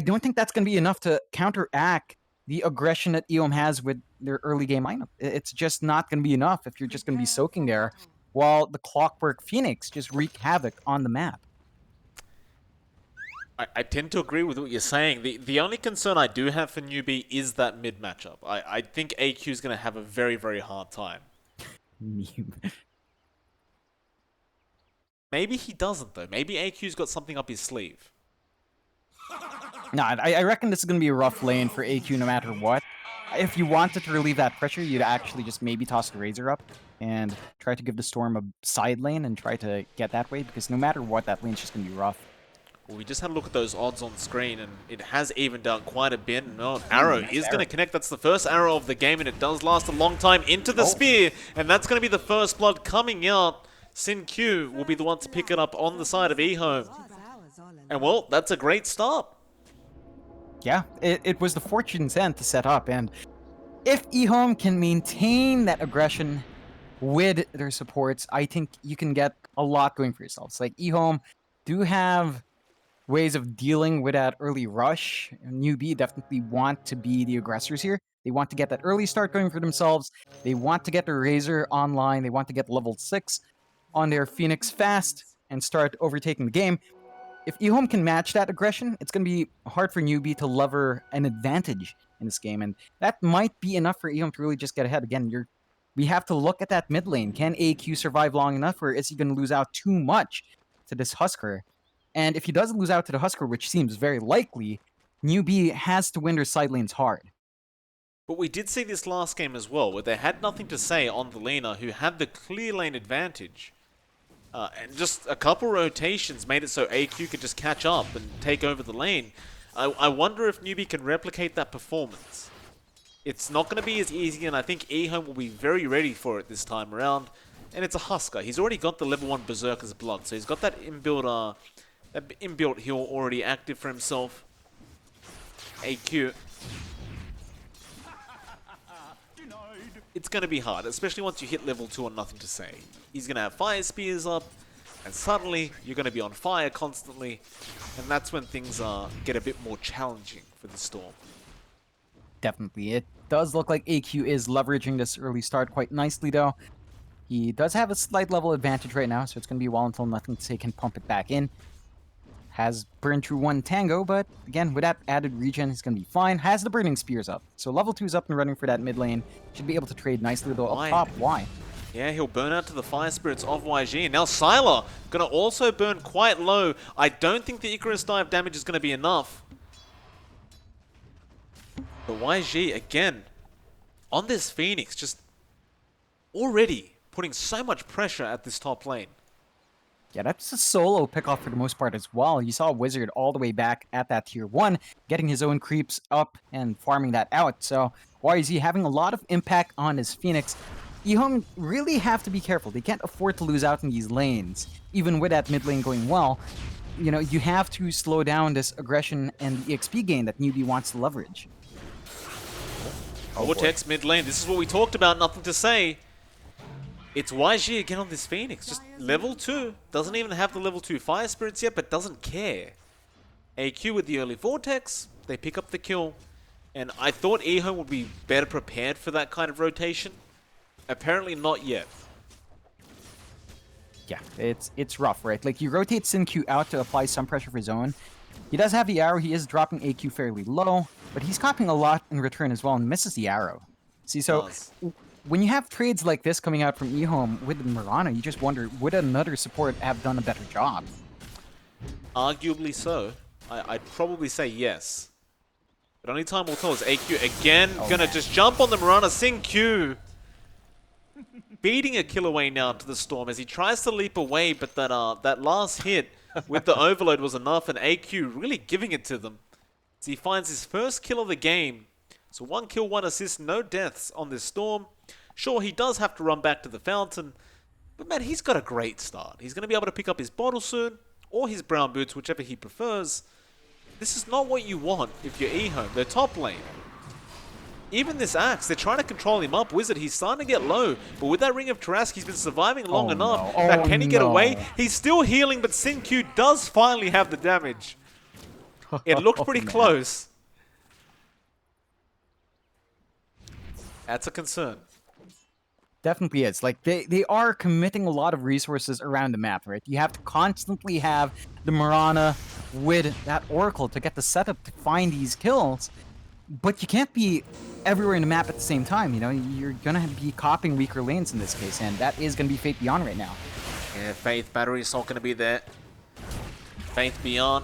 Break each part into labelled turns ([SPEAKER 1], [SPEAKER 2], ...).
[SPEAKER 1] don't think that's going to be enough to counteract the aggression that EHOME has with their early game lineup. It's just not going to be enough if you're just going to be soaking there while the Clockwork Phoenix just wreak havoc on the map.
[SPEAKER 2] I tend to agree with what you're saying. The only concern I do have for Newbee is that mid matchup. I think AQ is going to have a very, very hard time. Maybe he doesn't, though. Maybe AQ's got something up his sleeve.
[SPEAKER 1] No, I reckon this is going to be a rough lane for AQ no matter what. If you wanted to relieve that pressure, you'd actually just maybe toss the Razor up and try to give the Storm a side lane and try to get that way, because no matter what, that lane's just going to be rough.
[SPEAKER 2] Well, we just had a look at those odds on screen, and it has evened out quite a bit. No, arrow is going to connect. That's the first arrow of the game, and it does last a long time into the spear, and that's going to be the first blood coming out. Sin Q will be the one to pick it up on the side of EHOME. And, well, that's a great start.
[SPEAKER 1] Yeah, it was the Fortune's End to set up, and if EHOME can maintain that aggression with their supports, I think you can get a lot going for yourselves. Like, EHOME do have ways of dealing with that early rush. Newbee definitely want to be the aggressors here. They want to get that early start going for themselves. They want to get their Razor online. They want to get level 6 on their Phoenix fast and start overtaking the game. If EHOME can match that aggression, it's going to be hard for Newbee to lever an advantage in this game, and that might be enough for EHOME to really just get ahead. Again, we have to look at that mid lane. Can AQ survive long enough, or is he going to lose out too much to this Husker? And if he doesn't lose out to the Husker, which seems very likely, Newbee has to win their side lanes hard.
[SPEAKER 2] But we did see this last game as well, where they had nothing to say on the laner who had the clear lane advantage. And just a couple rotations made it so AQ could just catch up and take over the lane. I wonder if Newbee can replicate that performance. It's not going to be as easy, and I think EHOME will be very ready for it this time around. And it's a Husker. He's already got the level 1 Berserker's Blood, so he's got that inbuilt heal already active for himself. AQ. It's going to be hard, especially once you hit level 2 on Nothing to Say. He's going to have Fire Spears up, and suddenly you're going to be on fire constantly, and that's when things get a bit more challenging for the Storm.
[SPEAKER 1] Definitely. It does look like AQ is leveraging this early start quite nicely, though. He does have a slight level advantage right now, so it's going to be a while until Nothing to Say can pump it back in. Has burned through one Tango, but again, with that added regen, he's going to be fine. Has the Burning Spears up. So level 2 is up and running for that mid lane. Should be able to trade nicely, though, up top. Why?
[SPEAKER 2] Yeah, he'll burn out to the Fire Spirits of YG. And now Sylar going to also burn quite low. I don't think the Icarus Dive damage is going to be enough. But YG, again, on this Phoenix, just already putting so much pressure at this top lane.
[SPEAKER 1] Yeah, that's a solo pickoff for the most part as well. You saw Wizard all the way back at that tier 1, getting his own creeps up and farming that out. So YZ having a lot of impact on his Phoenix. EHOME really have to be careful. They can't afford to lose out in these lanes. Even with that mid lane going well, you know, you have to slow down this aggression and the XP gain that Newbee wants to leverage.
[SPEAKER 2] Vortex mid lane, this is what we talked about, Nothing to Say. It's YG again on this Phoenix, just level 2. Doesn't even have the level 2 Fire Spirits yet, but doesn't care. AQ with the early Vortex, they pick up the kill. And I thought EHOME would be better prepared for that kind of rotation. Apparently not yet.
[SPEAKER 1] Yeah, it's rough, right? Like, you rotate Sin Q out to apply some pressure for zone. He does have the arrow, he is dropping AQ fairly low, but he's copying a lot in return as well and misses the arrow. See, so when you have trades like this coming out from EHOME with Mirana, you just wonder, would another support have done a better job?
[SPEAKER 2] Arguably so. I'd probably say yes. But only time will tell. Is AQ again gonna just jump on the Mirana. Sin Q beating a kill away now to the Storm as he tries to leap away, but that last hit with the overload was enough, and AQ really giving it to them. So he finds his first kill of the game. So 1 kill, 1 assist, no deaths on this Storm. Sure, he does have to run back to the fountain, but man, he's got a great start. He's going to be able to pick up his bottle soon, or his brown boots, whichever he prefers. This is not what you want if you're EHOME. They're top lane. Even this Axe, they're trying to control him up. Wizard, he's starting to get low, but with that Ring of Tarask, he's been surviving long enough. Now, can he get away? He's still healing, but Sin Q does finally have the damage. It looked pretty
[SPEAKER 1] Man.
[SPEAKER 2] close. That's a concern.
[SPEAKER 1] Definitely is. Like, they are committing a lot of resources around the map, right? You have to constantly have the Mirana with that Oracle to get the setup to find these kills. But you can't be everywhere in the map at the same time, you know? You're gonna be copying weaker lanes in this case, and that is gonna be Fate Beyond right now.
[SPEAKER 2] Yeah, Faith Battery Assault going to be there. Faith Beyond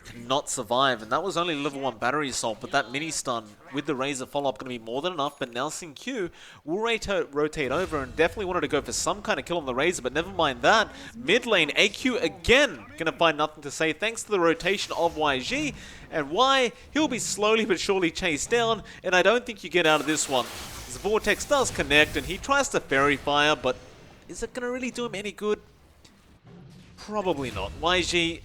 [SPEAKER 2] cannot survive, and that was only level 1 Battery Assault, but that mini stun with the Razor follow-up going to be more than enough. But now Q will rotate over and definitely wanted to go for some kind of kill on the Razor, but never mind that. Mid lane, AQ again going to find nothing to say thanks to the rotation of YG, and Y, he'll be slowly but surely chased down, and I don't think you get out of this one. His Vortex does connect, and he tries to Fairy Fire, but is it going to really do him any good? Probably not. YG,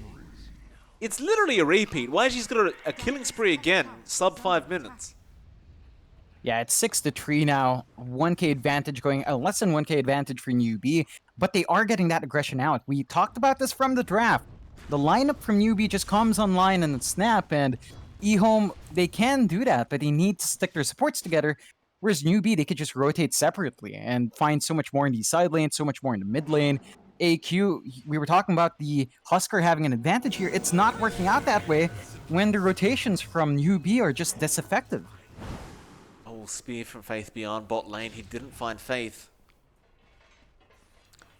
[SPEAKER 2] it's literally a repeat. YG's got a killing spree again, sub 5 minutes.
[SPEAKER 1] Yeah, it's 6-3 now. 1k advantage going, less than 1k advantage for Newbee, but they are getting that aggression out. We talked about this from the draft. The lineup from Newbee just comes online in a snap, and EHOME, they can do that, but they need to stick their supports together. Whereas Newbee, they could just rotate separately and find so much more in the side lane, so much more in the mid lane. AQ, we were talking about the Husker having an advantage here. It's not working out that way when the rotations from Newbee are just this effective.
[SPEAKER 2] Oh, spear from Faith Beyond bot lane. He didn't find Faith.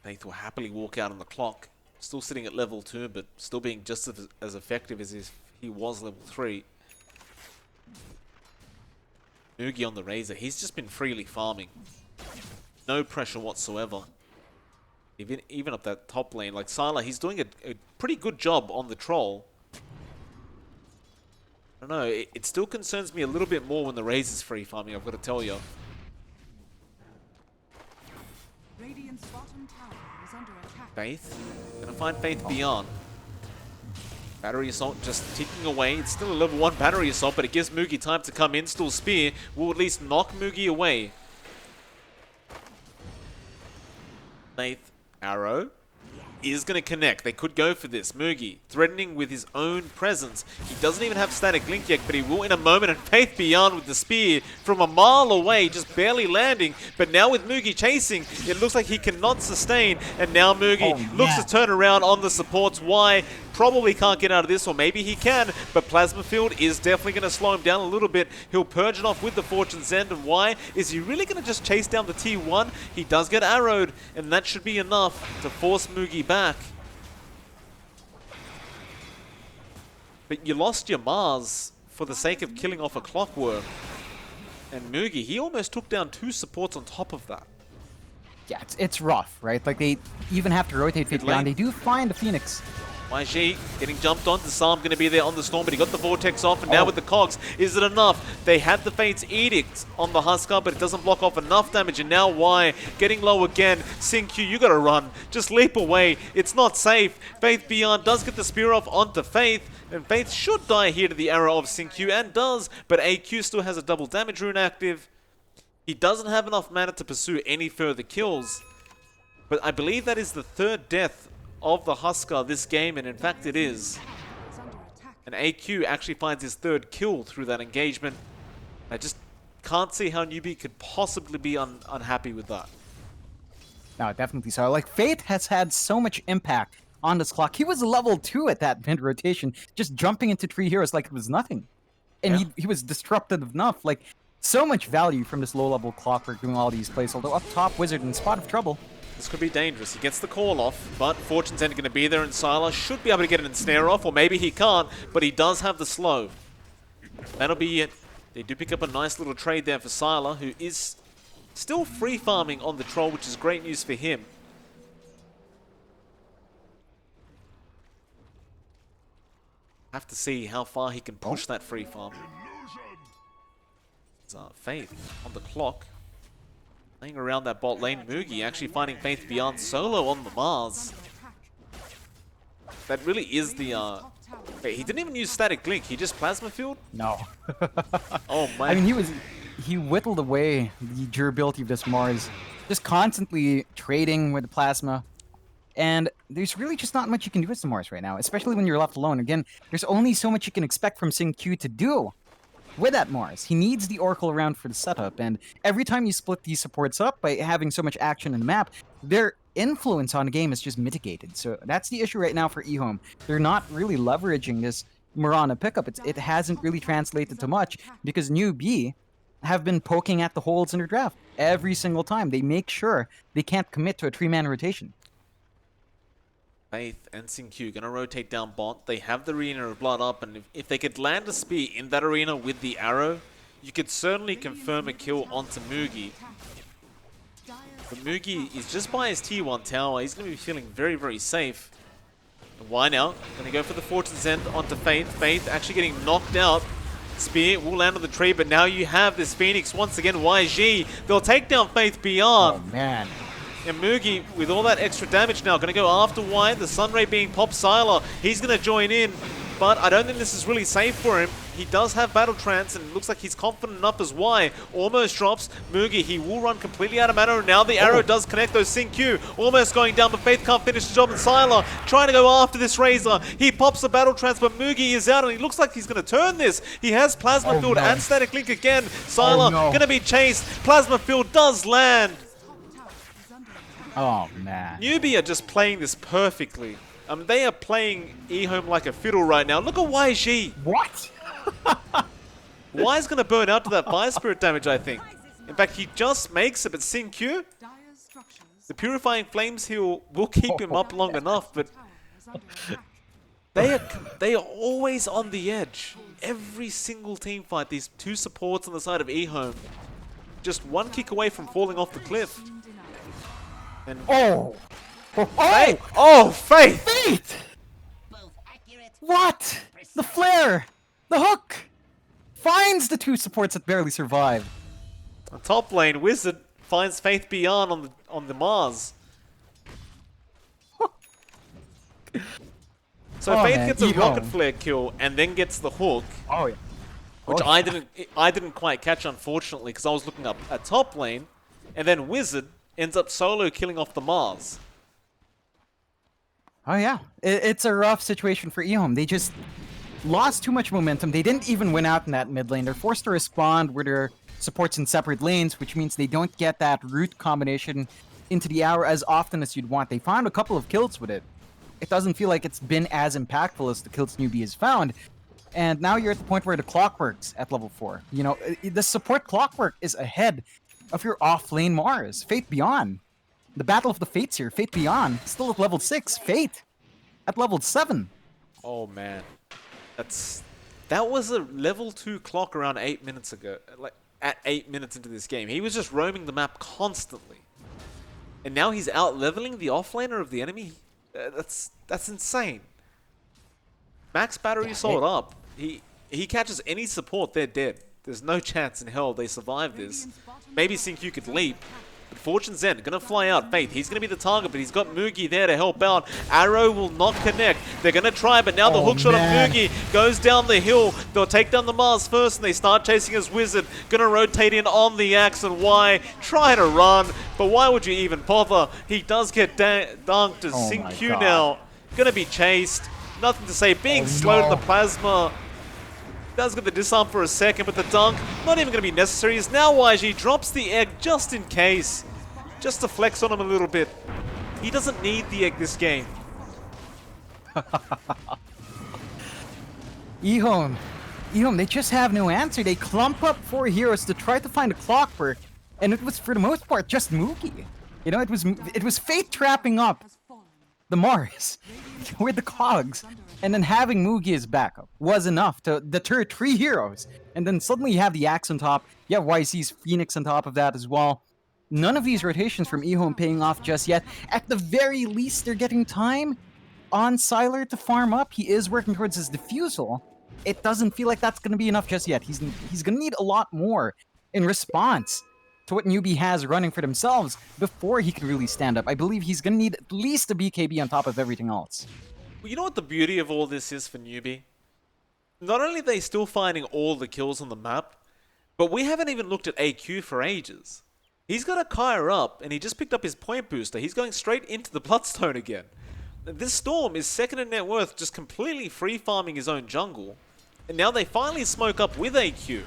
[SPEAKER 2] Faith will happily walk out on the clock. Still sitting at level 2, but still being just as effective as if he was level 3. Noogie on the Razor. He's just been freely farming. No pressure whatsoever. Even up that top lane. Like Sylar, he's doing a pretty good job on the troll. I don't know, it still concerns me a little bit more when the Razor's free farming, I've got to tell you. Faith. Gonna find Faith Beyond. Battery Assault just ticking away. It's still a level 1 Battery Assault, but it gives Moogie time to come in. Still Spear will at least knock Moogie away. Faith Arrow is going to connect. They could go for this. Moogie threatening with his own presence. He doesn't even have Static Link yet, but he will in a moment. And Faith Beyond with the spear from a mile away, just barely landing. But now with Moogie chasing, it looks like he cannot sustain. And now Moogie looks to turn around on the supports. Why? Probably can't get out of this, or maybe he can, but Plasma Field is definitely going to slow him down a little bit. He'll purge it off with the Fortune's End, and why? Is he really going to just chase down the T1? He does get arrowed, and that should be enough to force Moogie back. But you lost your Mars for the sake of killing off a Clockwork. And Moogie, he almost took down 2 supports on top of that.
[SPEAKER 1] Yeah, it's rough, right? Like, they even have to rotate Fate Beyond. They do find the Phoenix.
[SPEAKER 2] YG getting jumped on. Disarm going to be there on the Storm, but he got the Vortex off, and now with the Cogs, is it enough? They had the Fate's Edict on the Husker, but it doesn't block off enough damage, and now Y getting low again. Q, you got to run. Just leap away. It's not safe. Faith Beyond does get the Spear off onto Faith, and Faith should die here to the arrow of Q, and does, but AQ still has a double damage rune active. He doesn't have enough mana to pursue any further kills, but I believe that is the 3rd death of the Husker this game, and in fact it is. And AQ actually finds his 3rd kill through that engagement. I just can't see how Newbee could possibly be unhappy with that.
[SPEAKER 1] No, definitely so. Like, Fate has had so much impact on this clock. He was level 2 at that mid rotation, just jumping into 3 heroes like it was nothing. And he was disruptive enough. Like, so much value from this low-level Clockwork doing all these plays, although up top, Wizard in spot of trouble.
[SPEAKER 2] This could be dangerous. He gets the call off, but Fortune's End going to be there, and Sylar should be able to get an ensnare off, or maybe he can't, but he does have the slow. That'll be it. They do pick up a nice little trade there for Sylar, who is still free farming on the troll, which is great news for him. Have to see how far he can push that free farm. It's Faith on the clock. Playing around that bot lane, Moogie actually finding Faith Beyond solo on the Mars. That really is the... Wait, he didn't even use Static Link, he just Plasma Field?
[SPEAKER 1] No.
[SPEAKER 2] Oh man.
[SPEAKER 1] I mean, he whittled away the durability of this Mars, just constantly trading with the Plasma. And there's really just not much you can do with the Mars right now, especially when you're left alone. Again, there's only so much you can expect from Q to do with that Mars. He needs the Oracle around for the setup, and every time you split these supports up by having so much action in the map, their influence on the game is just mitigated. So that's the issue right now for EHOME. They're not really leveraging this Mirana pickup. It hasn't really translated to much because Newbee have been poking at the holes in their draft every single time. They make sure they can't commit to a 3-man rotation.
[SPEAKER 2] Faith and Q gonna rotate down bot. They have the Arena of Blood up, and if they could land a spear in that arena with the arrow, you could certainly confirm a kill onto Mugi. But Mugi is just by his T1 tower. He's gonna be feeling very, very safe. And why now? Gonna go for the Fortune's End onto Faith. Faith actually getting knocked out. Spear will land on the tree, but now you have this Phoenix once again. YG, they'll take down Faith beyond.
[SPEAKER 1] Oh man.
[SPEAKER 2] And Mugi, with all that extra damage now, going to go after Y. The Sunray being Pop Sylar. He's going to join in, but I don't think this is really safe for him. He does have Battle Trance, and it looks like he's confident enough as Y. Almost drops. Mugi, he will run completely out of mana. Now the arrow does connect those Q. Almost going down, but Faith can't finish the job. And Sylar trying to go after this Razor. He pops the Battle Trance, but Mugi is out, and he looks like he's going to turn this. He has Plasma Field and Static Link again. Sylar going to be chased. Plasma Field does land.
[SPEAKER 1] Oh, man.
[SPEAKER 2] Newbee are just playing this perfectly. They are playing EHOME like a fiddle right now. Look at YG.
[SPEAKER 1] What?
[SPEAKER 2] Y's going to burn out to that Fire Spirit damage, I think. In fact, he just makes it, but Q, the Purifying Flames heal will keep him up long enough, but they are always on the edge. Every single team fight, these two supports on the side of EHOME, just one kick away from falling off the cliff. And Faith! Oh, Faith!
[SPEAKER 1] Faith! What? The flare! The hook! Finds the two supports that barely survive.
[SPEAKER 2] On top lane, Wizard finds Faith Beyond on the Mars. So Faith gets a rocket flare kill and then gets the hook.
[SPEAKER 1] Oh yeah.
[SPEAKER 2] Which I didn't quite catch, unfortunately, because I was looking up at top lane, and then Wizard ends up solo killing off the Mars.
[SPEAKER 1] Oh yeah, it's a rough situation for EHOME. They just lost too much momentum. They didn't even win out in that mid lane. They're forced to respond with their supports in separate lanes, which means they don't get that root combination into the hour as often as you'd want. They found a couple of kills with it. It doesn't feel like it's been as impactful as the kills Newbee has found. And now you're at the point where the clockworks at level 4. You know, the support clockwork is ahead of your off-lane Mars. Fate Beyond. The Battle of the Fates here. Fate Beyond. Still at level 6. Fate at level 7.
[SPEAKER 2] Oh, man. That was a level 2 clock around 8 minutes ago. Like, at 8 minutes into this game. He was just roaming the map constantly. And now he's out-leveling the offlaner of the enemy? That's insane. Max battery sold up. He catches any support, they're dead. There's no chance in hell they survive this. Maybe Q could leap. But Fortune's End gonna fly out. Faith, he's gonna be the target, but he's got Mugi there to help out. Arrow will not connect. They're gonna try, but now the hook shot of Mugi goes down the hill. They'll take down the Mars first, and they start chasing his Wizard. Gonna rotate in on the axe, and Y try to run, but why would you even bother? He does get dunked as Q now. Gonna be chased. Nothing to say. Being slowed in the plasma. Does get the disarm for a second, but the dunk not even going to be necessary. As now YG drops the egg just in case. Just to flex on him a little bit. He doesn't need the egg this game.
[SPEAKER 1] EHOME, they just have no answer. They clump up 4 heroes to try to find a clockwork, and it was for the most part just Mugi. You know, it was Fate trapping up the Mars with the cogs, and then having Mugi as backup was enough to deter 3 heroes. And then suddenly you have the Axe on top, you have YC's Phoenix on top of that as well. None of these rotations from EHOME paying off just yet. At the very least, they're getting time on Sylar to farm up. He is working towards his defusal. It doesn't feel like that's going to be enough just yet. He's going to need a lot more in response to what Newbee has running for themselves before he can really stand up. I believe he's going to need at least a BKB on top of everything else.
[SPEAKER 2] Well, you know what the beauty of all this is for Newbee? Not only are they still finding all the kills on the map, but we haven't even looked at AQ for ages. He's got a Kyre up, and he just picked up his point booster. He's going straight into the Bloodstone again. This Storm is second in net worth, just completely free farming his own jungle. And now they finally smoke up with AQ.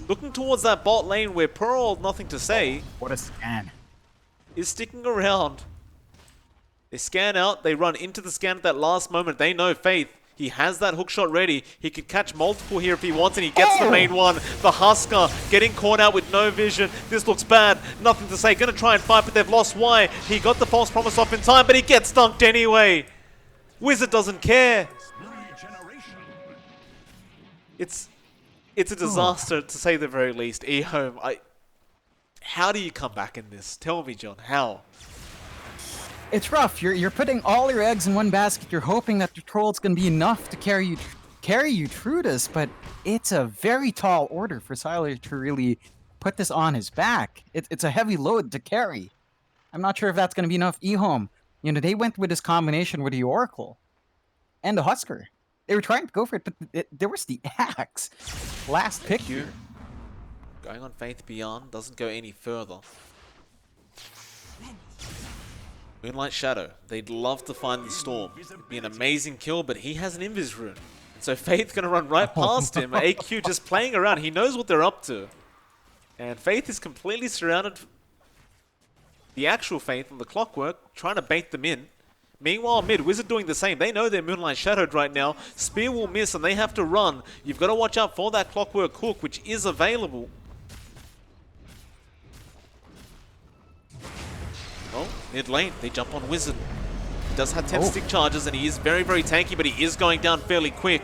[SPEAKER 2] Looking towards that bot lane where poor old Nothing to Say
[SPEAKER 1] What a scan.
[SPEAKER 2] is sticking around. They scan out, they run into the scan at that last moment. They know Faith. He has that hook shot ready. He could catch multiple here if he wants, and he gets the main one. The Husker getting caught out with no vision. This looks bad. Nothing to Say. Gonna try and fight, but they've lost. Why? He got the false promise off in time, but he gets dunked anyway. Wizard doesn't care. It's a disaster to say the very least. EHOME, how do you come back in this? Tell me, John, how?
[SPEAKER 1] It's rough. You're putting all your eggs in one basket. You're hoping that the troll's gonna be enough to carry you through this, but it's a very tall order for Siler to really put this on his back. It's a heavy load to carry. I'm not sure if that's gonna be enough. EHOME, you know, they went with this combination with the Oracle and the Husker. They were trying to go for it, but there was the Axe. Last pick here.
[SPEAKER 2] Going on Faith Beyond doesn't go any further. Moonlight Shadow, they'd love to find the Storm. It'd be an amazing kill, but he has an Invis rune. And so Faith's gonna run right past him. AQ just playing around. He knows what they're up to. And Faith is completely surrounded. The actual Faith on the Clockwork, trying to bait them in. Meanwhile, mid, Wizard doing the same. They know they're Moonlight Shadowed right now. Spear will miss and they have to run. You've got to watch out for that Clockwork hook, which is available. Oh, mid lane, they jump on Wizard. He does have 10 stick charges and he is very, very tanky, but he is going down fairly quick.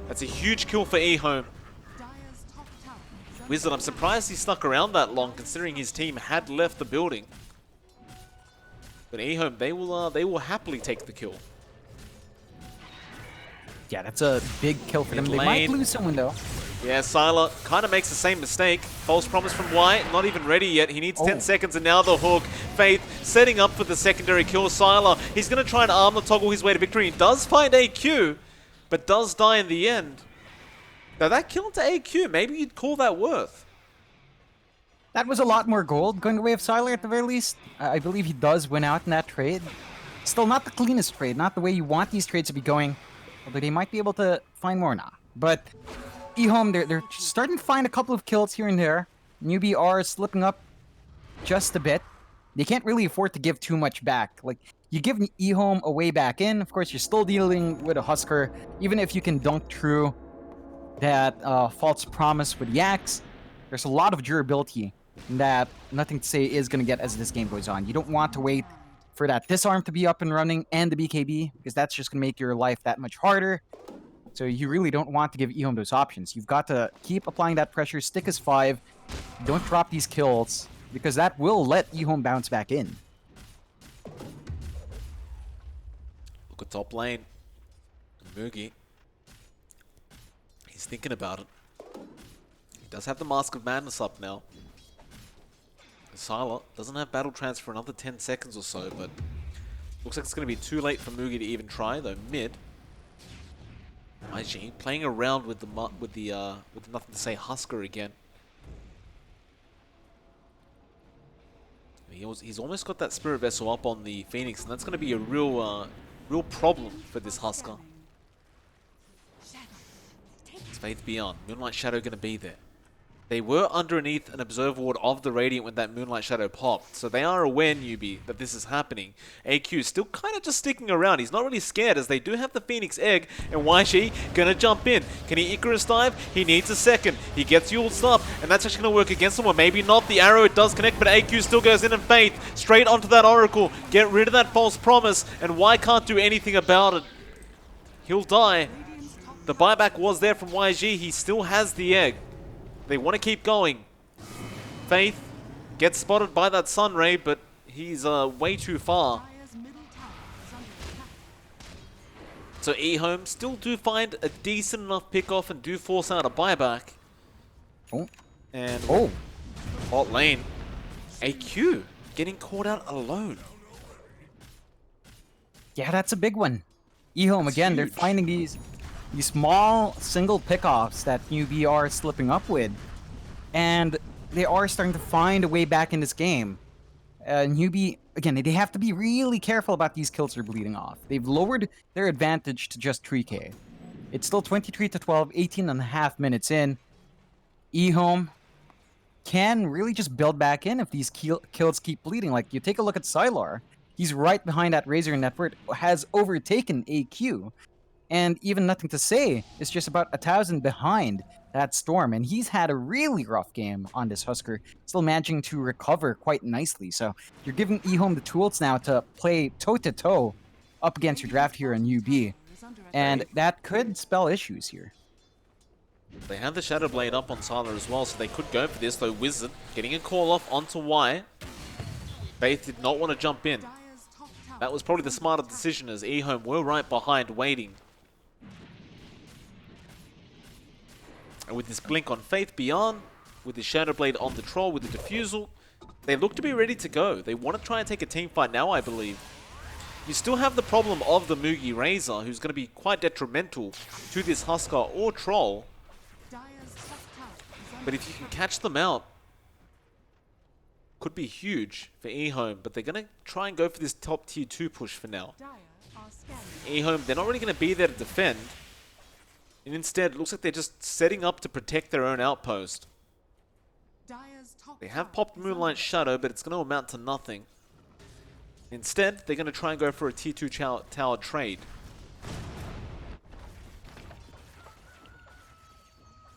[SPEAKER 2] That's a huge kill for EHOME. Wizard, I'm surprised he stuck around that long considering his team had left the building. But EHOME, they will happily take the kill.
[SPEAKER 1] Yeah, that's a big kill for them. They might lose someone though.
[SPEAKER 2] Yeah, Sylar kind of makes the same mistake. False promise from White, not even ready yet. He needs 10 seconds and now the hook. Faith setting up for the secondary kill. Sylar, he's going to try and armor toggle his way to victory. He does find AQ, but does die in the end. Now that kill to AQ, maybe you'd call that worth.
[SPEAKER 1] That was a lot more gold going the way of Sylar at the very least. I believe he does win out in that trade. Still not the cleanest trade, not the way you want these trades to be going. Although they might be able to find more now. But EHOME, they're starting to find a couple of kills here and there. Newbee are slipping up just a bit. They can't really afford to give too much back. Like, you give EHOME a way back in, of course you're still dealing with a Husker. Even if you can dunk through that false promise with the Axe, there's a lot of durability that Nothing to Say is going to get as this game goes on. You don't want to wait for that disarm to be up and running and the BKB, because that's just going to make your life that much harder. So you really don't want to give EHOME those options. You've got to keep applying that pressure, stick as 5, don't drop these kills, because that will let EHOME bounce back in.
[SPEAKER 2] Look at top lane. Moogie. He's thinking about it. He does have the Mask of Madness up now. Sylar doesn't have Battle Trance for another 10 seconds or so, but looks like it's going to be too late for Moogie to even try, though. Mid. IG playing around with the Nothing to Say Husker again. He's almost got that Spirit Vessel up on the Phoenix, and that's going to be a real problem for this Husker. It's Faith Beyond. Moonlight Shadow going to be there. They were underneath an Observer Ward of the Radiant when that Moonlight Shadow popped, so they are aware, Newbee, that this is happening. AQ still kind of just sticking around. He's not really scared, as they do have the Phoenix Egg, and YG gonna jump in. Can he Icarus dive? He needs a second. He gets Yuled up, and that's actually gonna work against him, or maybe not. The arrow, it does connect, but AQ still goes in and Faith straight onto that Oracle. Get rid of that false promise, and Y can't do anything about it. He'll die. The buyback was there from YG. He still has the egg. They want to keep going. Faith gets spotted by that Sunray, but he's way too far. So EHOME still do find a decent enough pick-off and do force out a buyback. And bot lane, AQ getting caught out alone.
[SPEAKER 1] Yeah, that's a big one. EHOME, again, they're finding these small single pickoffs that Newbee are slipping up with. And they are starting to find a way back in this game. Newbee, again, they have to be really careful about these kills they're bleeding off. They've lowered their advantage to just 3k. It's still 23 to 12, 18 and a half minutes in. EHOME can really just build back in if these kills keep bleeding. Like, you take a look at Sylar. He's right behind that Razor Network, has overtaken AQ. And even Nothing to Say is just about 1,000 behind that Storm. And he's had a really rough game on this Husker, still managing to recover quite nicely. So you're giving EHOME the tools now to play toe-to-toe up against your draft hero in UB. And that could spell issues here.
[SPEAKER 2] They have the Shadow Blade up on Sylar as well, so they could go for this, though Wizard getting a call off onto Y. Faith did not want to jump in. That was probably the smarter decision, as EHOME were right behind waiting. And with this blink on Faith beyond, with the Shadow Blade on the Troll, with the Diffusal, they look to be ready to go. They want to try and take a team fight now, I believe. You still have the problem of the Mugi Razor, who's going to be quite detrimental to this Husker or Troll. But if you can catch them out, could be huge for EHOME, but they're going to try and go for this top tier 2 push for now. EHOME, they're not really going to be there to defend. And instead, it looks like they're just setting up to protect their own outpost. They have popped Moonlight Shadow, but it's going to amount to nothing. Instead, they're going to try and go for a tier 2 tower trade.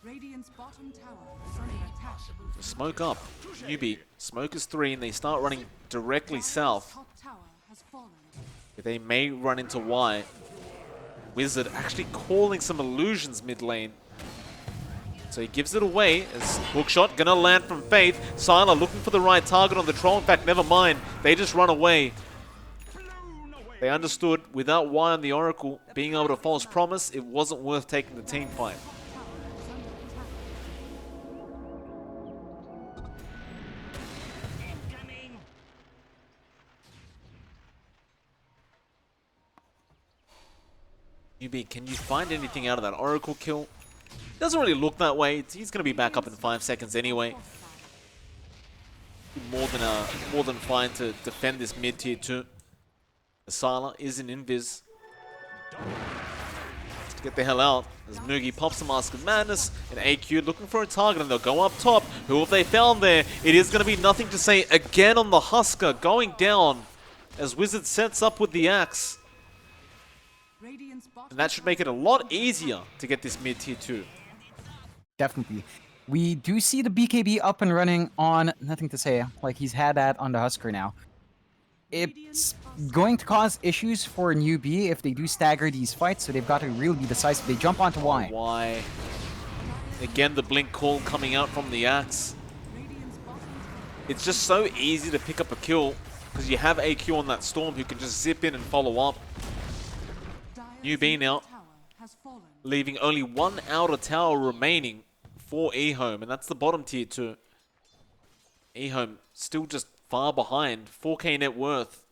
[SPEAKER 3] Radiant's bottom tower is under attack.
[SPEAKER 2] Smoke up. Newbee. Smoke is 3 and they start running directly south.
[SPEAKER 3] Top tower has fallen.
[SPEAKER 2] They may run into Y. Wizard actually calling some illusions mid lane. So he gives it away as hookshot gonna land from Faith. Sylar looking for the right target on the Troll. In fact, never mind. They just run away. They understood without Y on the Oracle being able to false promise, it wasn't worth taking the team fight. Newbee, can you find anything out of that Oracle kill? Doesn't really look that way. He's going to be back up in 5 seconds anyway. More than fine to defend this mid tier 2. Sylar is an invis. To get the hell out as Mugi pops the Mask of Madness and AQ looking for a target, and they'll go up top. Who have they found there? It is going to be Nothing to Say again on the Husker, going down as Wizard sets up with the axe. And that should make it a lot easier to get this mid tier 2.
[SPEAKER 1] Definitely. We do see the BKB up and running on Nothing to Say, like he's had that on the Husker now. It's going to cause issues for Newbee if they do stagger these fights, so they've got to really be decisive. They jump onto Y.
[SPEAKER 2] Y. Again, the blink call coming out from the axe. It's just so easy to pick up a kill because you have AQ on that Storm who can just zip in and follow up. Newbee now, leaving only one outer tower remaining for EHOME, and that's the bottom tier 2. EHOME still just far behind, 4k net worth,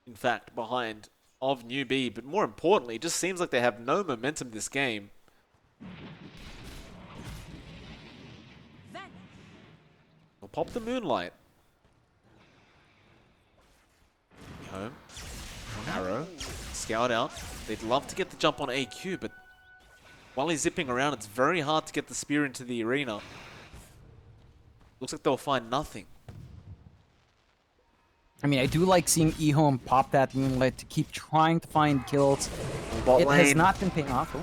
[SPEAKER 2] in fact, behind of Newbee, but more importantly, it just seems like they have no momentum this game. We'll pop the Moonlight. EHOME, arrow, scout out. They'd love to get the jump on AQ, but while he's zipping around, it's very hard to get the spear into the arena. Looks like they'll find nothing.
[SPEAKER 1] I mean, I do like seeing EHOME pop that Moonlight to keep trying to find kills.
[SPEAKER 2] Bot
[SPEAKER 1] It
[SPEAKER 2] lane.
[SPEAKER 1] has not been paying off.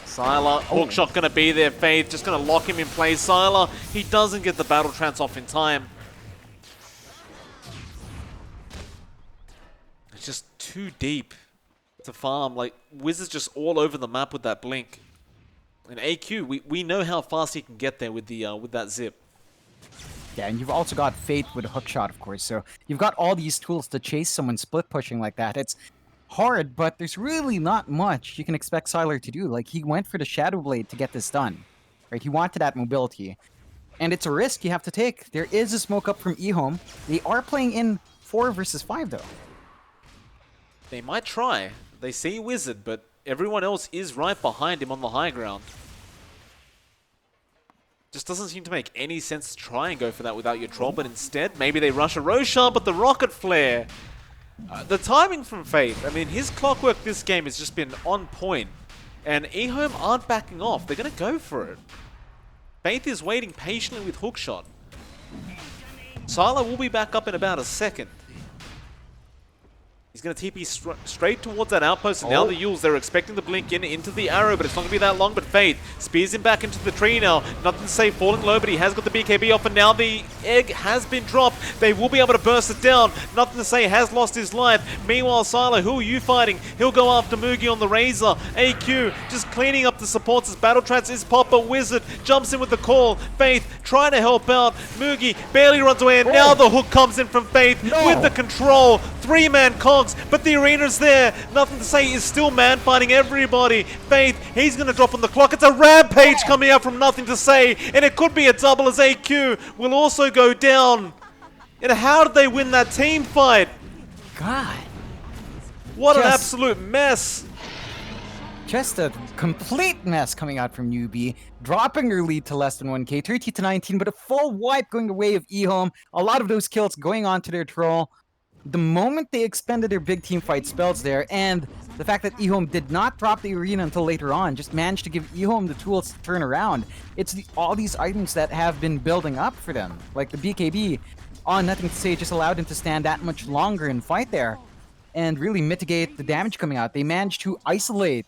[SPEAKER 2] Sylar, hookshot gonna be there, Faith, just gonna lock him in place. Sylar, he doesn't get the battle trance off in time. It's just too deep to farm. Like, Wizard's just all over the map with that blink. And AQ, we know how fast he can get there with the with that zip.
[SPEAKER 1] Yeah, and you've also got Fate with a hookshot, of course. So you've got all these tools to chase someone split pushing like that. It's hard, but there's really not much you can expect Sylar to do. Like, he went for the Shadow Blade to get this done. Right? He wanted that mobility. And it's a risk you have to take. There is a smoke up from EHOME. They are playing in 4 versus 5, though.
[SPEAKER 2] They might try. They see Wizard, but everyone else is right behind him on the high ground. Just doesn't seem to make any sense to try and go for that without your troll, but instead, maybe they rush a Roshan, but the rocket flare. The timing from Faith, I mean, his clockwork this game has just been on point, and EHOME aren't backing off. They're going to go for it. Faith is waiting patiently with hookshot. Sylar will be back up in about a second. He's going to TP straight towards that outpost, and now the Yules, they're expecting the blink in into the arrow, but it's not going to be that long. But Faith spears him back into the tree now. Nothing to say, falling low, but he has got the BKB off, and now the egg has been dropped. They will be able to burst it down. Nothing to say, has lost his life. Meanwhile, Sylar, who are you fighting? He'll go after Mugi on the Razor. AQ just cleaning up the supports as Battle Trance is pop, but Wizard jumps in with the call. Faith trying to help out. Mugi barely runs away, and now the hook comes in from Faith with the control. 3-man cogs, but the arena's there. Nothing to say, is still man fighting everybody. Faith, he's going to drop on the clock. It's a rampage coming out from Nothing to Say, and it could be a double as AQ will also go down. And how did they win that team fight?
[SPEAKER 1] God.
[SPEAKER 2] What an absolute mess.
[SPEAKER 1] Just a complete mess coming out from Newbee, dropping her lead to less than 1k, 30-19, but a full wipe going the way of EHOME. A lot of those kills going on to their troll. The moment they expended their big team fight spells there, and the fact that EHOME did not drop the arena until later on, just managed to give EHOME the tools to turn around. It's all these items that have been building up for them, like the BKB on Nothing to Say just allowed them to stand that much longer and fight there, and really mitigate the damage coming out. They managed to isolate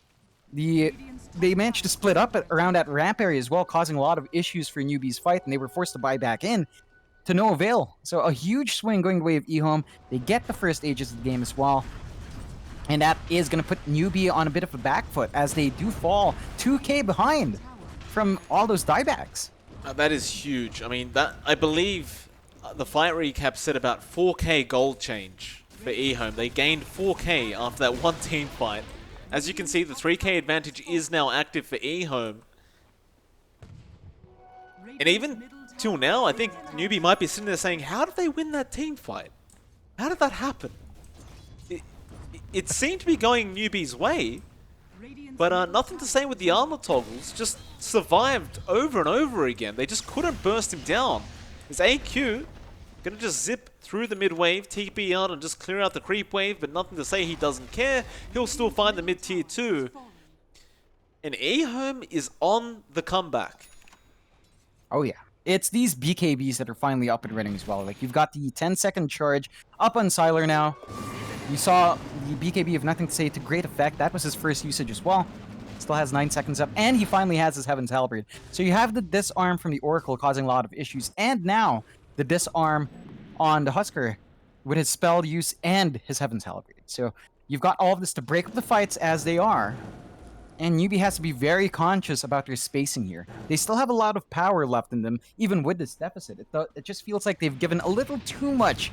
[SPEAKER 1] they managed to split up around that ramp area as well, causing a lot of issues for Newbee's fight, and they were forced to buy back in to no avail. So a huge swing going the way of EHOME. They get the first ages of the game as well. And that is going to put Newbee on a bit of a back foot as they do fall 2k behind from all those diebacks.
[SPEAKER 2] That is huge. I mean, that I believe the fight recap said about 4k gold change for EHOME. They gained 4k after that one team fight. As you can see, the 3k advantage is now active for EHOME. And even till now, I think Newbee might be sitting there saying, how did they win that team fight? How did that happen? It seemed to be going Newbee's way, but Nothing to Say with the armor toggles just survived over and over again. They just couldn't burst him down. Is AQ gonna just zip through the mid wave, TP out and just clear out the creep wave, but Nothing to Say, he doesn't care. He'll still find the mid tier 2. And EHOME is on the comeback.
[SPEAKER 1] Oh yeah. It's these BKBs that are finally up and running as well. Like, you've got the 10-second charge up on Sylar now. You saw the BKB of Nothing to Say to great effect. That was his first usage as well. Still has 9 seconds up, and he finally has his Heaven's Halberd. So you have the disarm from the Oracle causing a lot of issues, and now the disarm on the Husker with his spell use and his Heaven's Halberd. So you've got all of this to break up the fights as they are. And Newbee has to be very conscious about their spacing here. They still have a lot of power left in them, even with this deficit. It just feels like they've given a little too much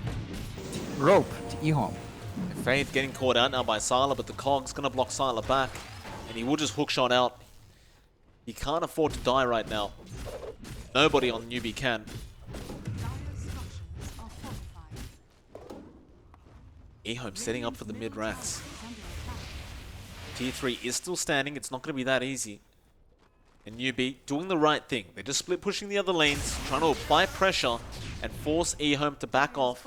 [SPEAKER 1] rope to EHOME.
[SPEAKER 2] Faith getting caught out now by Sylar, but the Cog's going to block Sylar back. And he will just hookshot out. He can't afford to die right now. Nobody on Newbee can. EHOME setting up for the mid racks. Tier 3 is still standing. It's not going to be that easy. And Newbee doing the right thing. They're just split pushing the other lanes, trying to apply pressure and force EHOME to back off.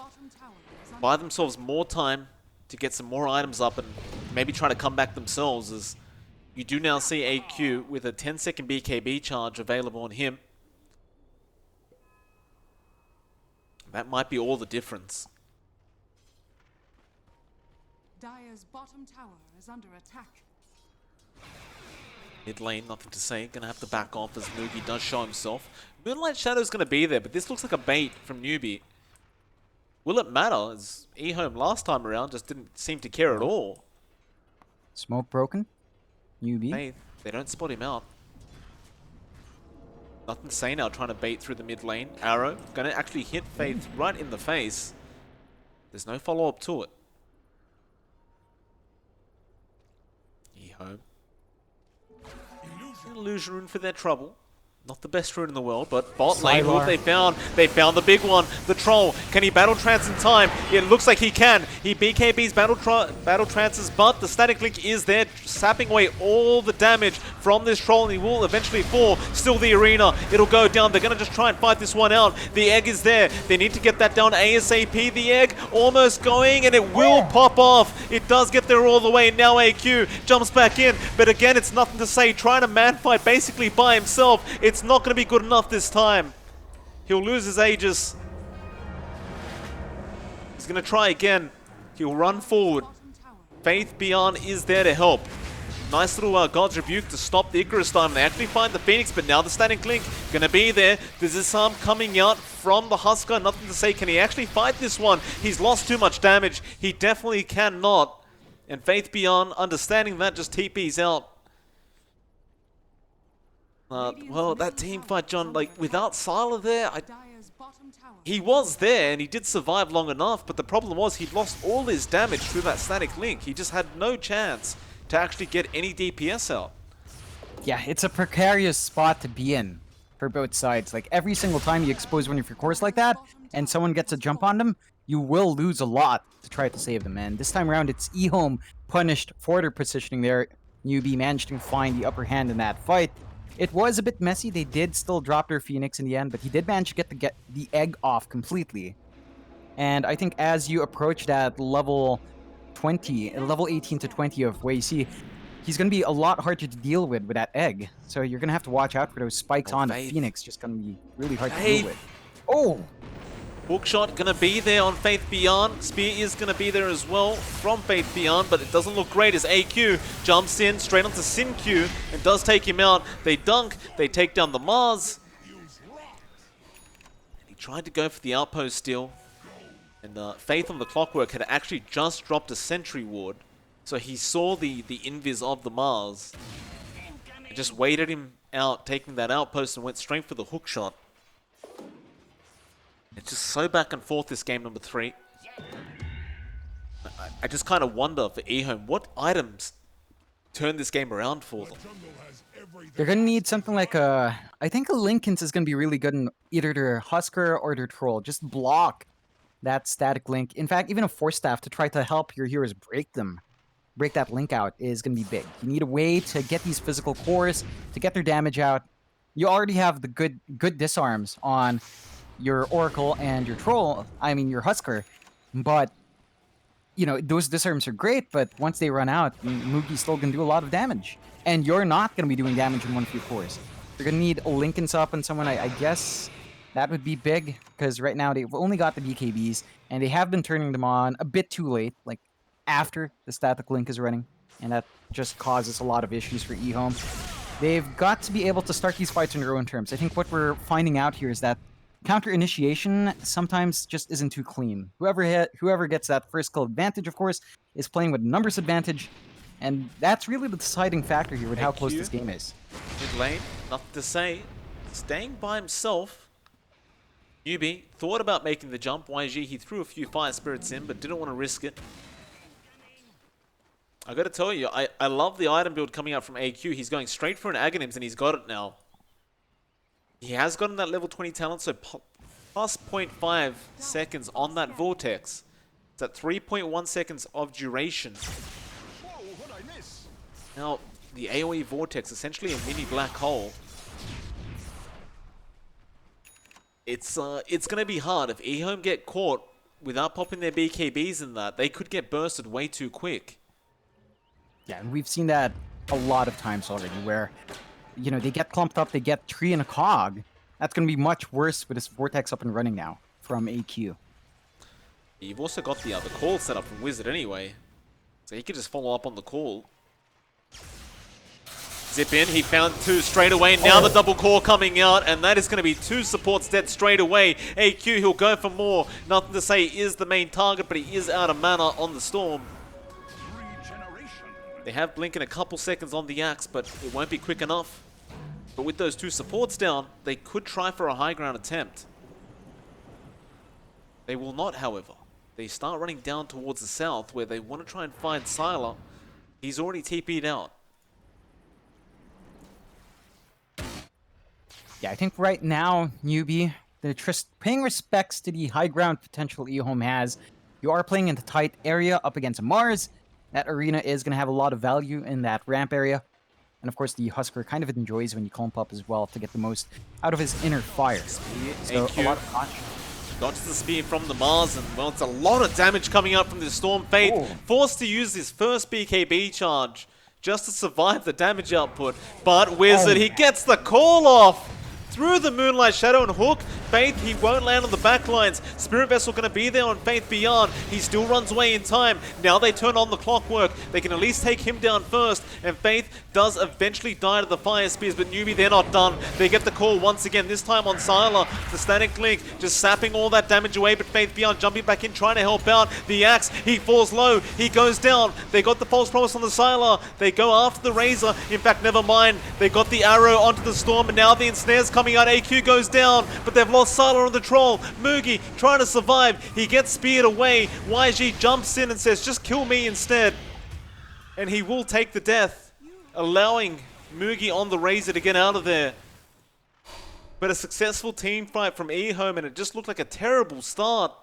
[SPEAKER 2] Buy themselves more time to get some more items up and maybe try to come back themselves, as you do now see AQ with a 10-second BKB charge available on him. That might be all the difference.
[SPEAKER 3] Dire's bottom tower is under attack.
[SPEAKER 2] Mid lane, Nothing to Say. Gonna have to back off as Mugi does show himself. Moonlight Shadow's gonna be there, but this looks like a bait from Newbee. Will it matter, as EHOME last time around just didn't seem to care at all.
[SPEAKER 1] Smoke broken. Newbee.
[SPEAKER 2] Hey, they don't spot him out. Nothing to Say now trying to bait through the mid lane. Arrow gonna actually hit Faith right in the face. There's no follow-up to it. EHOME. Illusion Rune for their trouble. Not the best rune in the world, but bot lane,
[SPEAKER 1] Sylar.
[SPEAKER 2] look, they found the big one, the troll. Can he battle trance in time? It looks like he can. He BKBs battle trances, but the static link is there, sapping away all the damage from this troll, and he will eventually fall. Still the arena, it'll go down. They're gonna just try and fight this one out. The egg is there. They need to get that down ASAP. The egg almost going, and it will pop off. It does get there all the way. Now AQ jumps back in, but again, it's nothing to say. Trying to man fight basically by himself. It's not going to be good enough this time. He'll lose his Aegis. He's going to try again. He'll run forward. Faith Beyond is there to help. Nice little God's Rebuke to stop the Icarus time. They actually find the Phoenix, but now the static link going to be there. There's this arm coming out from the Husker. Nothing to say. Can he actually fight this one? He's lost too much damage. He definitely cannot. And Faith Beyond, understanding that, just TP's out. Well, that team fight, John, like, without Sylar there, he was there and he did survive long enough, but the problem was he'd lost all his damage through that static link. He just had no chance to actually get any DPS out.
[SPEAKER 1] Yeah, it's a precarious spot to be in for both sides. Like, every single time you expose one of your cores like that, and someone gets a jump on them, you will lose a lot to try to save them. And this time around, it's EHOME punished for their positioning there. Newbee managed to find the upper hand in that fight. It was a bit messy. They did still drop their Phoenix in the end, but he did manage to get the egg off completely. And I think as you approach that level 20, level 18 to 20 of Wei Si, he's going to be a lot harder to deal with that egg. So you're going to have to watch out for those spikes on the Phoenix. Just going to be really hard to deal with. Oh!
[SPEAKER 2] Hookshot gonna be there on Faith Beyond. Spear is gonna be there as well from Faith Beyond, but it doesn't look great as AQ jumps in straight onto SinQ and does take him out. They dunk, they take down the Mars. He tried to go for the outpost steal, and Faith on the Clockwork had actually just dropped a sentry ward, so he saw the invis of the Mars and just waited him out, taking that outpost, and went straight for the hookshot. It's just so back and forth, this game number 3. I just kind of wonder for EHOME, what items turn this game around for them?
[SPEAKER 1] They're going to need something like I think a Linken's is going to be really good in either their Husker or their Troll. Just block that static link. In fact, even a Force Staff to try to help your heroes break that link out is going to be big. You need a way to get these physical cores, to get their damage out. You already have the good disarms on your Oracle and your Troll, I mean your Husker, but you know, those disarms are great, but once they run out, Mugi's still gonna do a lot of damage. And you're not gonna be doing damage in one of your cores. You're gonna need a Linken's up on someone, I guess that would be big, because right now they've only got the BKBs, and they have been turning them on a bit too late, like after the static link is running, and that just causes a lot of issues for EHOME. They've got to be able to start these fights on their own terms. I think what we're finding out here is that counter initiation sometimes just isn't too clean. Whoever gets that first kill advantage, of course, is playing with numbers advantage, and that's really the deciding factor here with how close this game is.
[SPEAKER 2] Mid lane, nothing to say. Staying by himself. Newbee thought about making the jump. YG, he threw a few fire spirits in, but didn't want to risk it. I gotta tell you, I love the item build coming out from AQ. He's going straight for an Aghanims, and he's got it now. He has gotten that level 20 talent, so plus 0.5 seconds on that Vortex. It's at 3.1 seconds of duration. Now, the AoE Vortex, essentially a mini black hole. It's going to be hard. If EHOME get caught without popping their BKBs in that, they could get bursted way too quick.
[SPEAKER 1] Yeah, and we've seen that a lot of times already, where you know, they get clumped up, they get 3 in a cog. That's going to be much worse with this Vortex up and running now from AQ.
[SPEAKER 2] You've also got the call set up from Wizard anyway. So he could just follow up on the call. Zip in, he found 2 straight away. Now the double core coming out, and that is going to be 2 supports dead straight away. AQ, he'll go for more. Nothing to say, he is the main target, but he is out of mana on the Storm. They have Blink in a couple seconds on the Axe, but it won't be quick enough. But with those 2 supports down, they could try for a high ground attempt. They will not, however. They start running down towards the south, where they want to try and find Sylar. He's already TP'd out.
[SPEAKER 1] Yeah, I think right now, Newbee, they're just paying respects to the high ground potential EHOME has. You are playing in the tight area up against a Mars. That arena is going to have a lot of value in that ramp area. And of course, the Husker kind of enjoys when you clump up as well to get the most out of his inner fire. So
[SPEAKER 2] AQ.
[SPEAKER 1] a lot of caution.
[SPEAKER 2] Dodges the spear from the Mars, and well, it's a lot of damage coming out from the Storm Fate.
[SPEAKER 1] Ooh.
[SPEAKER 2] Forced to use his first BKB charge just to survive the damage output. But Wizard, he gets the call off! Through the Moonlight Shadow and Hook. Faith, he won't land on the backlines. Spirit Vessel going to be there on Faith Beyond. He still runs away in time. Now they turn on the clockwork. They can at least take him down first. And Faith does eventually die to the Fire Spears, but Newbee, they're not done. They get the call once again, this time on Sylar. The Static Link just sapping all that damage away, but Faith Beyond jumping back in, trying to help out. The Axe, he falls low. He goes down. They got the False Promise on the Sylar. They go after the Razor. In fact, never mind. They got the arrow onto the Storm, and now the Ensnare's coming out. AQ goes down, but they've lost Sylar on the Troll. Mugi trying to survive. He gets speared away. YG jumps in and says, just kill me instead. And he will take the death, allowing Mugi on the Razor to get out of there. But a successful team fight from EHOME, and it just looked like a terrible start.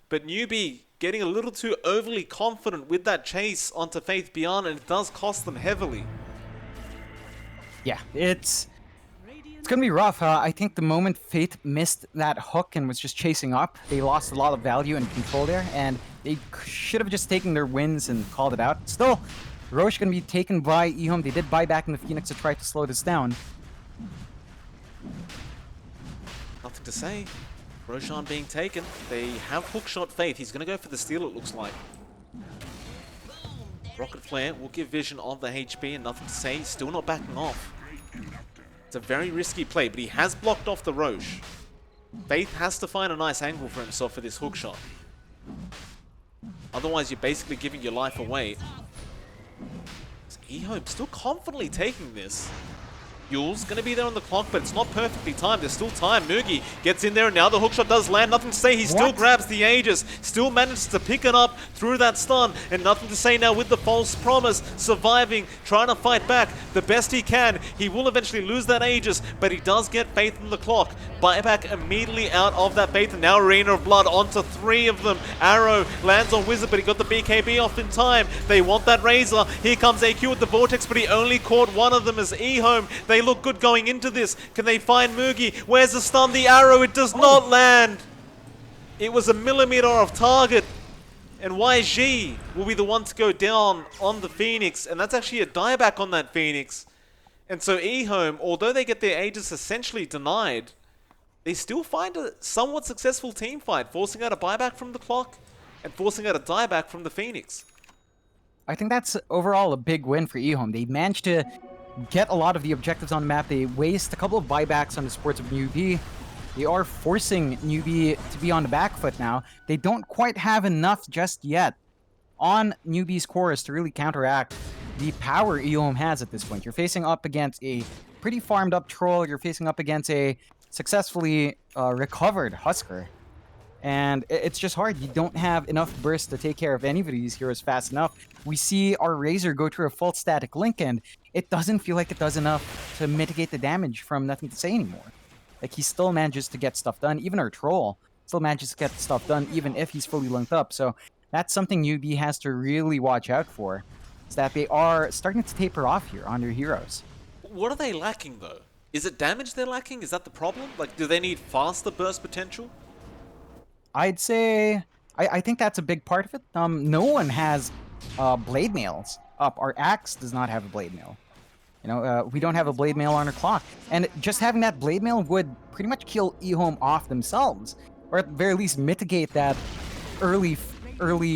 [SPEAKER 2] But Newbee getting a little too overly confident with that chase onto Faith Beyond, and it does cost them heavily.
[SPEAKER 1] Yeah, it's going to be rough. I think the moment Faith missed that hook and was just chasing up, they lost a lot of value and control there, and they should have just taken their wins and called it out. Still, Roche going to be taken by EHOME. They did buy back in the Phoenix to try to slow this down.
[SPEAKER 2] Nothing to say. Roshan being taken. They have hookshot Faith. He's going to go for the steal, it looks like. Rocket Flare will give vision of the HP, and nothing to say. He's still not backing off. It's a very risky play, but he has blocked off the Roche. Faith has to find a nice angle for himself for this hookshot. Otherwise, you're basically giving your life away. EHOME still confidently taking this. Yule's going to be there on the clock, but it's not perfectly timed. There's still time. Mugi gets in there, and now the hookshot does land. Nothing to say. He still grabs the Aegis. Still manages to pick it up through that stun. And nothing to say now with the False Promise. Surviving, trying to fight back the best he can. He will eventually lose that Aegis, but he does get Faith on the clock. Buyback immediately out of that Faith, and now Arena of Blood onto 3 of them. Arrow lands on Wizard, but he got the BKB off in time. They want that Razor. Here comes AQ with the Vortex, but he only caught one of them as EHOME. They look good going into this. Can they find Mugi? Where's the stun? The arrow, it does not land. It was a millimeter off target. And YG will be the one to go down on the Phoenix. And that's actually a dieback on that Phoenix. And so EHOME, although they get their Aegis essentially denied, they still find a somewhat successful team fight, forcing out a buyback from the clock and forcing out a dieback from the Phoenix.
[SPEAKER 1] I think that's overall a big win for EHOME. They managed to get a lot of the objectives on the map. They waste a couple of buybacks on the supports of Newbee. They are forcing Newbee to be on the back foot now. They don't quite have enough just yet on Newbee's chorus to really counteract the power EHOME has at this point. You're facing up against a pretty farmed up Troll. You're facing up against a successfully recovered Husker. And it's just hard. You don't have enough burst to take care of any of these heroes fast enough. We see our Razor go through a full static link, and it doesn't feel like it does enough to mitigate the damage from Nothing to Say anymore. Like, he still manages to get stuff done. Even our Troll still manages to get stuff done, even if he's fully linked up. So that's something Newbee has to really watch out for, is that they are starting to taper off here on their heroes.
[SPEAKER 2] What are they lacking, though? Is it damage they're lacking? Is that the problem? Like, do they need faster burst potential?
[SPEAKER 1] I'd say I think that's a big part of it. No one has blade mails up. Our Axe does not have a blade mail. You know, we don't have a blade mail on our clock. And just having that blade mail would pretty much kill EHOME off themselves, or at the very least mitigate that early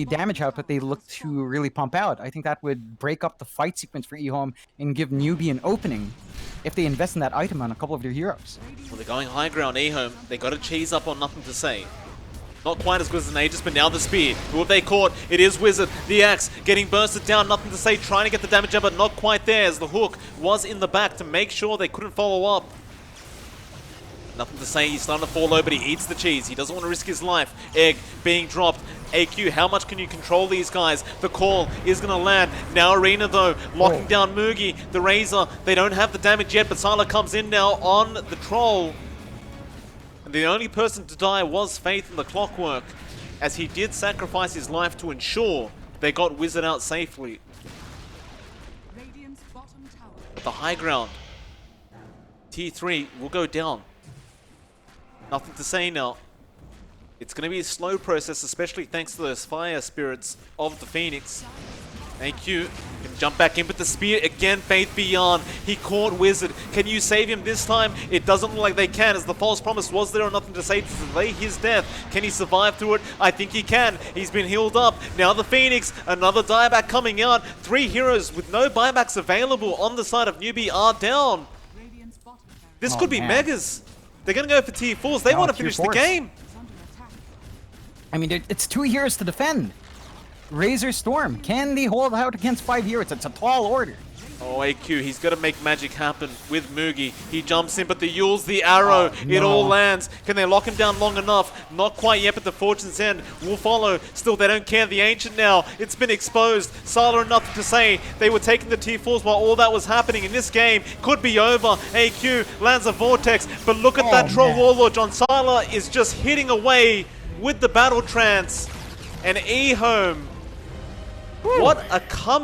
[SPEAKER 1] damage output they look to really pump out. I think that would break up the fight sequence for EHOME and give Newbee an opening if they invest in that item on a couple of their heroes.
[SPEAKER 2] Well, they're going high ground, EHOME. They got to cheese up on Nothing to Say. Not quite as good as an Aegis, but now the spear. Who have they caught? It is Wizard. The Axe getting bursted down. Nothing to Say, trying to get the damage out, but not quite there, as the hook was in the back to make sure they couldn't follow up. Nothing to Say, he's starting to fall low, but he eats the cheese. He doesn't want to risk his life. Egg being dropped. AQ, how much can you control these guys? The call is going to land. Now Arena, though, locking down Mugi. The Razor, they don't have the damage yet, but Sala comes in now on the Troll. And the only person to die was Faith in the Clockwork, as he did sacrifice his life to ensure they got Wizard out safely.
[SPEAKER 3] Radiant's bottom tower.
[SPEAKER 2] The high ground. T3 will go down. Nothing to say now. It's going to be a slow process, especially thanks to those fire spirits of the Phoenix. AQ can jump back in with the spear again. Faith beyond. He caught Wizard. Can you save him this time? It doesn't look like they can, as the false promise was there or nothing to say to delay his death. Can he survive through it? I think he can. He's been healed up. Now the Phoenix, another dieback coming out. 3 heroes with no buybacks available on the side of Newbee are down.
[SPEAKER 3] Radiant's bottom tower
[SPEAKER 2] This
[SPEAKER 1] Oh,
[SPEAKER 2] could be
[SPEAKER 1] man.
[SPEAKER 2] Megas. They're going to go for T4s. They
[SPEAKER 1] No,
[SPEAKER 2] want to finish the
[SPEAKER 1] Tier 4s.
[SPEAKER 2] game.
[SPEAKER 3] is under attack.
[SPEAKER 1] I mean, it's 2 heroes to defend. Razor Storm, can they hold out against 5 heroes? It's a tall order.
[SPEAKER 2] Oh, AQ, he's got to make magic happen with Mugi. He jumps in, but the Yule's the arrow.
[SPEAKER 1] Oh,
[SPEAKER 2] It
[SPEAKER 1] no.
[SPEAKER 2] all lands. Can they lock him down long enough? Not quite yet, but the Fortune's End will follow. Still, they don't care. The Ancient now, it's been exposed. Sala and nothing to say. They were taking the T4s while all that was happening in this game. Could be over. AQ lands a Vortex, but look at that Troll
[SPEAKER 1] man.
[SPEAKER 2] Warlord. John Sala is just hitting away with the Battle Trance. And EHOME, what a comeback.